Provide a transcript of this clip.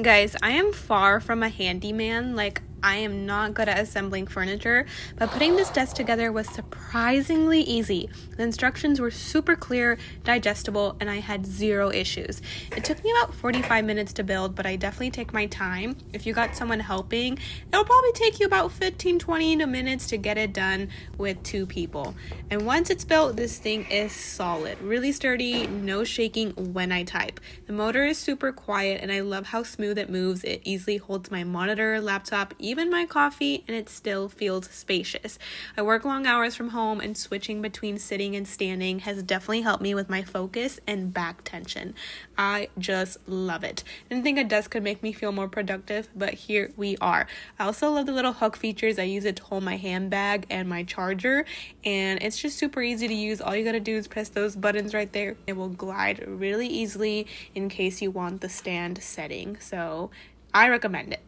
Guys, I am far from a handyman. I am not good at assembling furniture, but putting this desk together was surprisingly easy. The instructions were super clear, digestible, and I had zero issues. It took me about 45 minutes to build, but I definitely take my time. If you got someone helping, it'll probably take you about 15-20 minutes to get it done with 2 people. And once it's built, this thing is solid, really sturdy, no shaking when I type. The motor is super quiet, and I love how smooth it moves. It easily holds my monitor, laptop, even my coffee, and it still feels spacious. I work long hours from home, and switching between sitting and standing has definitely helped me with my focus and back tension. I just love it. Didn't think a desk could make me feel more productive, but here we are. I also love the little hook features. I use it to hold my handbag and my charger, and it's just super easy to use. All you gotta do is press those buttons right there. It will glide really easily in case you want the stand setting. So I recommend it.